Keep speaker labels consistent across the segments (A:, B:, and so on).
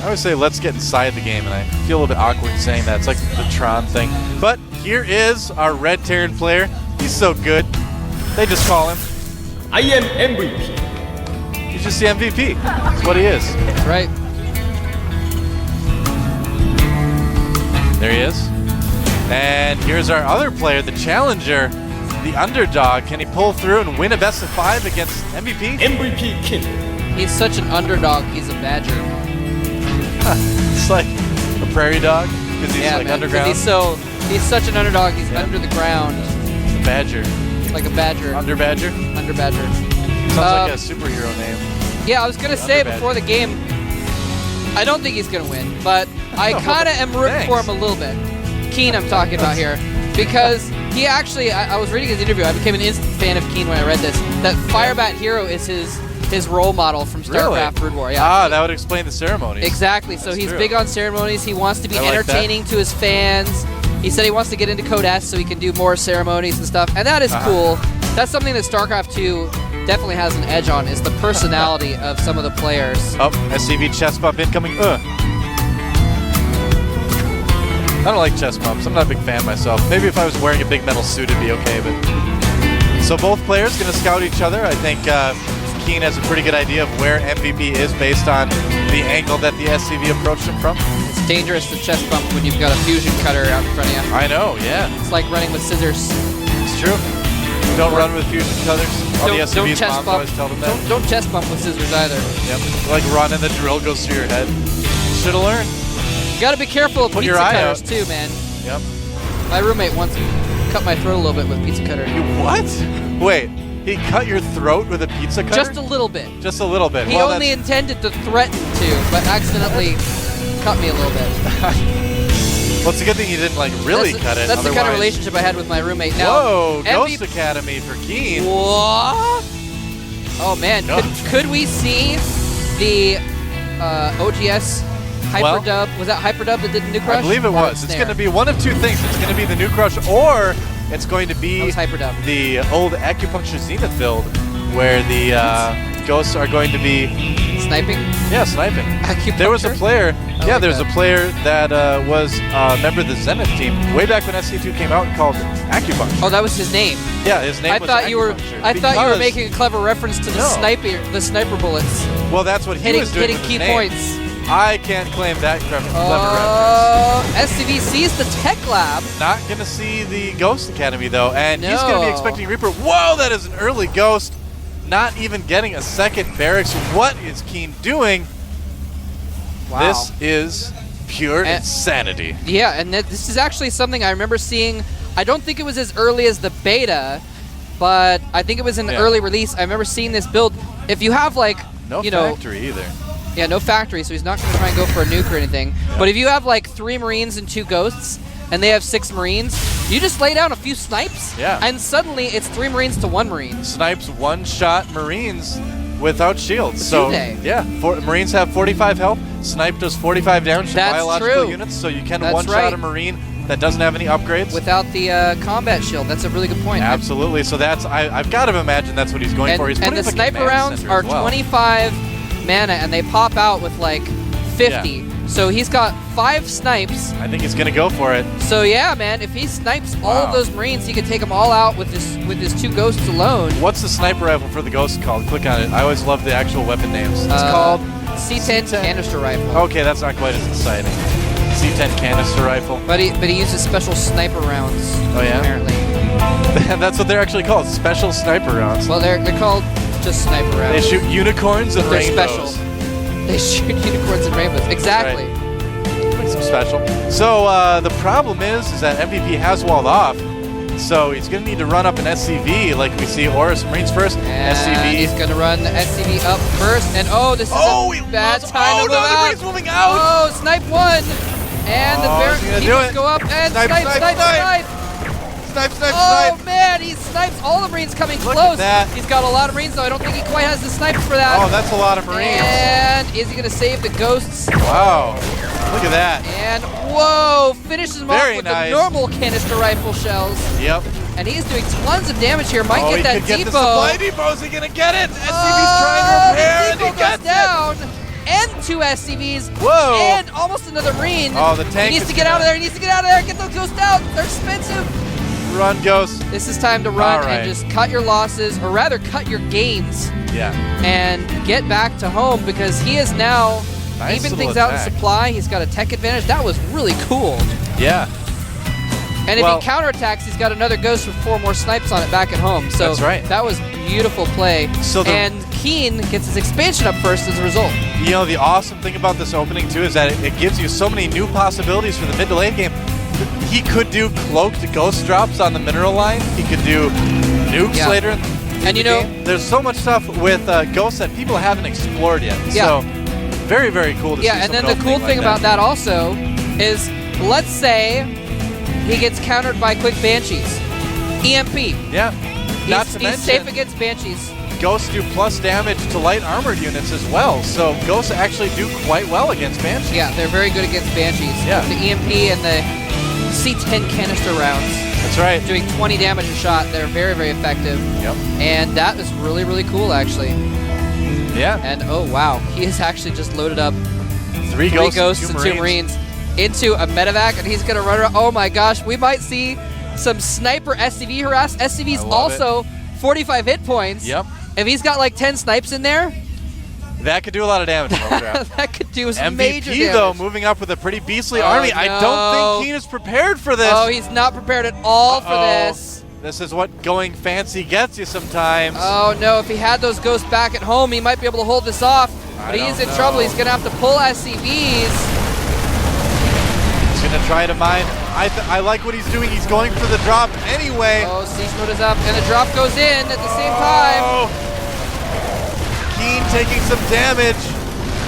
A: always say let's get inside the game, and I feel a little bit awkward saying that. It's like the Tron thing. But here is our Red Terran player. He's so good. They just call him.
B: I am MVP.
A: He's just the MVP. That's what he is.
C: That's right.
A: There he is. And here's our other player, the challenger, the underdog. Can he pull through and win a best of 5 against MVP?
B: MVP King.
C: He's such an underdog, he's a badger.
A: It's like a prairie dog because he's like underground.
C: He's such an underdog, he's under the ground.
A: A badger.
C: Like a badger.
A: Under badger?
C: Under badger.
A: Sounds like a superhero name.
C: Yeah, I was going to say before the game, I don't think he's going to win, but I kind of am rooting for him a little bit. Keen I'm talking about here. Because he actually, I was reading his interview, I became an instant fan of Keen when I read this, that Firebat Hero is his role model from StarCraft Brood War. Yeah,
A: that would explain the ceremonies.
C: Exactly, so he's big on ceremonies, he wants to be entertaining to his fans. He said he wants to get into Code S so he can do more ceremonies and stuff, and that is cool. That's something that StarCraft 2 definitely has an edge on, is the personality of some of the players. Oh,
A: SCV chest bump incoming. I don't like chest bumps. I'm not a big fan myself. Maybe if I was wearing a big metal suit it'd be okay, but... So both players going to scout each other. I think Keen has a pretty good idea of where MVP is based on the angle that the SCV approached him from.
C: It's dangerous to chest bump when you've got a fusion cutter out in front of you.
A: I know, yeah.
C: It's like running with scissors.
A: It's true. Don't run with fusion cutters. All the SCV's moms always tell them that.
C: Don't chest bump with scissors either.
A: Yep. Like run and the drill goes through your head. Should've learned.
C: You gotta be careful of pizza cutters too, man.
A: Yep.
C: My roommate once cut my throat a little bit with pizza cutter.
A: You what? Wait, he cut your throat with a pizza cutter?
C: Just a little bit.
A: Just a little bit.
C: He only intended to threaten to, but accidentally cut me a little bit.
A: Well, it's a good thing you didn't like really cut it.
C: That's the kind of relationship I had with my roommate. Now,
A: whoa, Ghost Academy for Keen.
C: What? Oh man, could we see the OGS Hyperdub? Was that Hyperdub that did New Crush?
A: I believe it was. It's going to be one of two things. It's going to be the New Crush, or it's going to be the old Acupuncture Zenith build, where the ghosts are going to be
C: sniping.
A: Yeah, sniping.
C: Acupuncture?
A: There was a player. Yeah, there was a player that was a member of the Zenith team way back when SC2 came out and called Acupuncture.
C: Oh, that was his name.
A: Yeah, his name was Acupuncture.
C: I thought you were making a clever reference to the sniper bullets.
A: Well, that's what he was doing.
C: Hitting key points.
A: I can't claim that clever reference.
C: SCV sees the Tech Lab.
A: Not going to see the Ghost Academy, though, and he's going to be expecting Reaper. Whoa, that is an early Ghost. Not even getting a second barracks. What is Keen doing? Wow. This is pure insanity.
C: Yeah, and this is actually something I remember seeing. I don't think it was as early as the beta, but I think it was in the early release. I remember seeing this build. If you have like,
A: no factory either.
C: Yeah, no factory, so he's not going to try and go for a nuke or anything. Yeah. But if you have like 3 Marines and 2 Ghosts, and they have 6 Marines, you just lay down a few snipes, and suddenly it's 3 Marines to 1 Marine.
A: Snipes one-shot Marines without shields.
C: So
A: yeah, Marines have 45 health. Snipe does 45 damage to biological units, so you can one-shot a Marine that doesn't have any upgrades.
C: Without the combat shield. That's a really good point.
A: Absolutely. So that's I've got to imagine that's what he's going for. He's
C: and the sniper rounds are 25 mana, and they pop out with like 50. Yeah. So he's got 5 snipes.
A: I think he's going to go for it.
C: So yeah, man, if he snipes all of those Marines, he can take them all out with his 2 Ghosts alone.
A: What's the sniper rifle for the Ghost called? Click on it. I always love the actual weapon names. It's called
C: C10 canister rifle.
A: Okay, that's not quite as exciting. C10 canister rifle.
C: But he uses special sniper rounds.
A: Oh yeah?
C: Apparently.
A: That's what they're actually called, special sniper rounds.
C: Well, they're called just sniper rounds.
A: They shoot unicorns and rainbows.
C: Special. They shoot unicorns and rainbows. Exactly.
A: Right. Makes them special. So the problem is that MVP has walled off. So he's going to need to run up an SCV like we see Horus Marines first.
C: And
A: SCV.
C: He's going to run the SCV up first. And this is a bad time to move out.
A: The Marine's moving out.
C: Oh, snipe 1. And the Barracks go up and snipe. Oh man, he snipes all the Marines coming close.
A: At that.
C: He's got a lot of Marines, though. I don't think he quite has the snipes for that.
A: Oh, that's a lot of Marines.
C: And is he going to save the Ghosts?
A: Wow. Look at that.
C: And whoa, finishes him off with the normal canister rifle shells.
A: Yep.
C: And he's doing tons of damage here. Might get that depot.
A: The supply depot. Is he going to get it? SCV's trying to repair, and he gets
C: down. And 2 SCVs,
A: Whoa.
C: and almost another Marine.
A: Oh, the tank
C: He needs
A: is
C: to get out of there. He needs to get out of there. Get those ghosts out. They're expensive.
A: Run, Ghost.
C: This is time to run
A: All right.
C: and just cut your losses, or rather cut your gains,
A: Yeah.
C: and get back to home because he is now
A: Nice
C: even
A: little
C: things out in
A: attack.
C: supply. He's got a tech advantage. That was really cool.
A: Yeah.
C: And if
A: Well-
C: he counterattacks, he's got another ghost with 4 more snipes on it back at home. So
A: That's right.
C: that was beautiful play.
A: So
C: and Keen gets his expansion up first as a result.
A: You know, the awesome thing about this opening, too, is that it gives you so many new possibilities for the mid to late game. He could do cloaked ghost drops on the mineral line. He could do nukes
C: Yeah.
A: later in
C: And
A: the
C: you know-
A: game. There's so much stuff with ghosts that people haven't explored yet.
C: Yeah.
A: So, very, very cool to see
C: Yeah, and then the
A: something
C: cool
A: opening
C: thing
A: like
C: about that also is, let's say he gets countered by quick Banshees. EMP.
A: Yeah. Not to
C: He's
A: mention,
C: safe against Banshees.
A: ghosts do plus damage to light armored units as well. So, ghosts actually do quite well against Banshees.
C: Yeah, they're very good against Banshees.
A: Yeah.
C: With the EMP and the C10 canister rounds,
A: That's right.
C: doing 20 damage a shot, they're very, very effective.
A: Yep.
C: And that is really, really cool, actually.
A: Yeah.
C: And oh wow, he has actually just loaded up
A: 3
C: 3
A: ghosts,
C: ghosts
A: and
C: and
A: 2
C: 2 Marines into a medevac, and he's gonna run around. Oh my gosh, we might see some sniper SCV harass. SCV's
A: I love
C: also 45 hit points.
A: Yep.
C: If he's got like 10 snipes in there,
A: That could do a lot of damage. Rogue.
C: that could do some major
A: MVP,
C: damage.
A: though, moving up with a pretty beastly
C: Oh,
A: army. I
C: no.
A: don't think Keen is prepared for this.
C: Oh, he's not prepared at all for
A: Uh-oh.
C: this.
A: This is what going fancy gets you sometimes.
C: Oh no, if he had those ghosts back at home, he might be able to hold this off.
A: I
C: But he's
A: don't
C: in trouble.
A: know.
C: He's gonna have to pull SCVs.
A: He's going to try to mine. I like what he's doing. He's going for the drop anyway.
C: Oh, siege mode is up, and the drop goes in at the same time.
A: Oh. Keen taking some damage.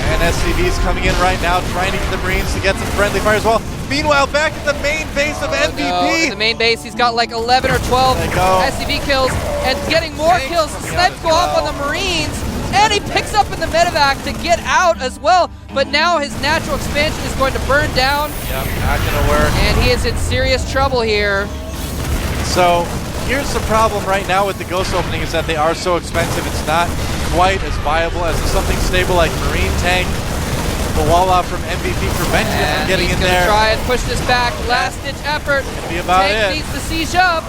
A: And SCV's coming in right now, trying to get the Marines to get some friendly fire as well. Meanwhile, back at the main base of
C: Oh, no.
A: MVP.
C: In the main base, he's got like 11 or 12
A: There you go.
C: SCV kills, and getting more
A: Tanks
C: kills.
A: coming out
C: Snipes
A: as
C: go off
A: well.
C: on the Marines, and he picks up in the medevac to get out as well. But now his natural expansion is going to burn down,
A: Yep, not going to work.
C: and he is in serious trouble here.
A: So here's the problem right now with the Ghost opening is that they are so expensive. It's not quite as viable as something stable like Marine Tank. The wall off from MVP preventing him from
C: And
A: getting
C: he's
A: in
C: gonna
A: there.
C: try and push this back. Last ditch effort.
A: Could be about
C: Tank
A: it.
C: needs to siege up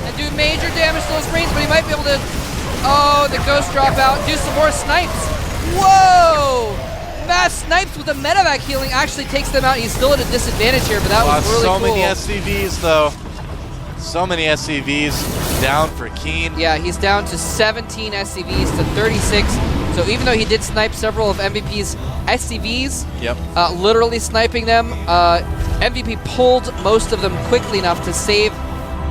C: and do major damage to those Marines, but he might be able to. Oh, the ghost drop out. Do some more snipes. Whoa! Mass snipes with the medevac healing actually takes them out. He's still at a disadvantage here, but that was really
A: so
C: cool.
A: many SCVs though. So many SCVs down for Keen.
C: Yeah, he's down to 17 SCVs to 36. So even though he did snipe several of MVP's SCVs,
A: Yep.
C: literally sniping them, MVP pulled most of them quickly enough to save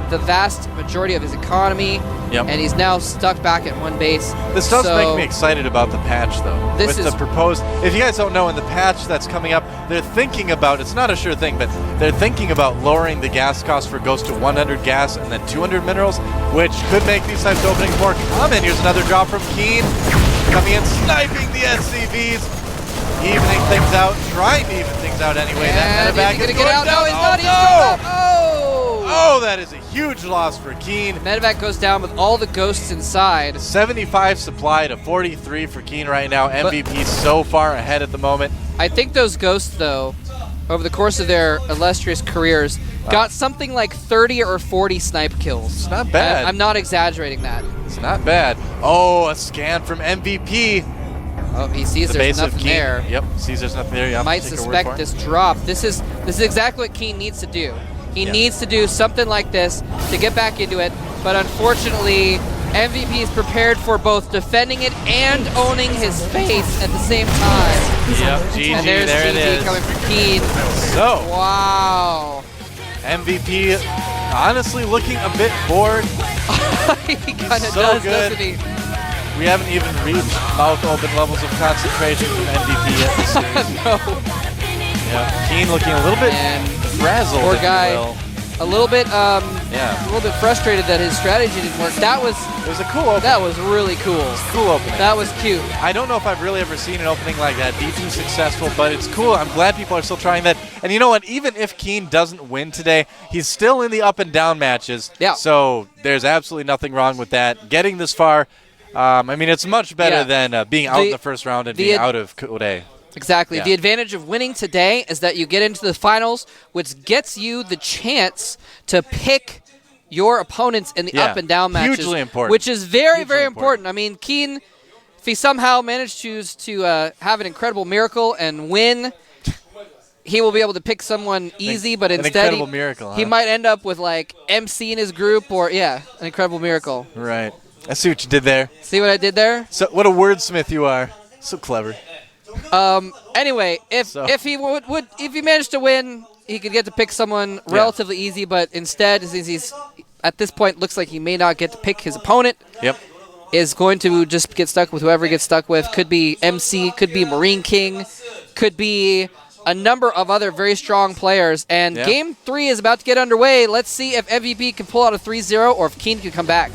C: the vast majority of his economy.
A: Yep.
C: And he's now stuck back at one base.
A: This does
C: So
A: make me excited about the patch, though.
C: This
A: With
C: is-
A: the proposed, if you guys don't know, in the patch that's coming up, they're thinking about, it's not a sure thing, but they're thinking about lowering the gas cost for Ghost to 100 gas and then 200 minerals, which could make these types of openings more common. Here's another drop from Keen, coming in, sniping the SCVs, evening things out, trying to even things out anyway.
C: And
A: That
C: is
A: medevac
C: he gonna
A: is
C: get
A: going
C: out?
A: down.
C: No, he's
A: Oh,
C: not. He's
A: no!
C: going up. Oh!
A: Oh, that is a huge loss for Keen.
C: Medevac goes down with all the ghosts inside.
A: 75 supply to 43 for Keen right now. MVP so far ahead at the moment.
C: I think those ghosts, though, over the course of their illustrious careers, got something like 30 or 40 snipe kills.
A: It's not bad.
C: I'm not exaggerating that.
A: It's not bad. Oh, a scan from MVP.
C: Oh, he sees
A: The
C: there's
A: base of
C: nothing
A: Keen.
C: there.
A: Yep, sees there's nothing there. You have
C: Might
A: to take our word
C: suspect
A: for it.
C: this drop. This is exactly what Keen needs to do. He
A: Yeah.
C: needs to do something like this to get back into it. But unfortunately, MVP is prepared for both defending it and owning his face at the same time.
A: Yep, GG,
C: And there's
A: there it
C: GG
A: is.
C: coming from Keen.
A: So,
C: Wow.
A: MVP honestly looking a bit bored.
C: He kind of
A: So
C: does,
A: good.
C: doesn't he?
A: We haven't even reached mouth open levels of concentration from MVP yet this series.
C: No.
A: Yeah, Keen looking a little bit
C: And
A: frazzled,
C: poor
A: if you
C: guy.
A: will.
C: A little bit, a
A: Yeah,
C: little bit frustrated that his strategy didn't work. That was
A: it was a cool opening.
C: that was really cool.
A: Cool opening.
C: That was cute.
A: I don't know if I've really ever seen an opening like that be too successful, but it's cool. I'm glad people are still trying that. And you know what? Even if Keen doesn't win today, he's still in the up and down matches.
C: Yeah.
A: So there's absolutely nothing wrong with that. Getting this far, I mean, it's much better
C: Yeah.
A: than being out in
C: The-
A: the first round and
C: the
A: being
C: ad-
A: out of Code.
C: Exactly.
A: Yeah.
C: The advantage of winning today is that you get into the finals, which gets you the chance to pick your opponents in the
A: Yeah.
C: up and down matches.
A: Hugely important.
C: Which is very,
A: Hugely
C: very
A: important.
C: important. I mean, Keen, if he somehow managed to have an incredible miracle and win, he will be able to pick someone easy, but
A: an
C: instead
A: incredible miracle,
C: he
A: huh?
C: might end up with like MC in his group or, an incredible miracle.
A: Right. I see what you did there.
C: See what I did there?
A: So what a wordsmith you are. So clever.
C: Anyway, if he if he managed to win, he could get to pick someone relatively easy, but instead, since he's at this point looks like he may not get to pick his opponent,
A: Yep.
C: is going to just get stuck with whoever he gets stuck with. Could be MC, could be Marine King, could be a number of other very strong players. And Game 3 is about to get underway. Let's see if MVP can pull out a 3-0 or if Keen can come back.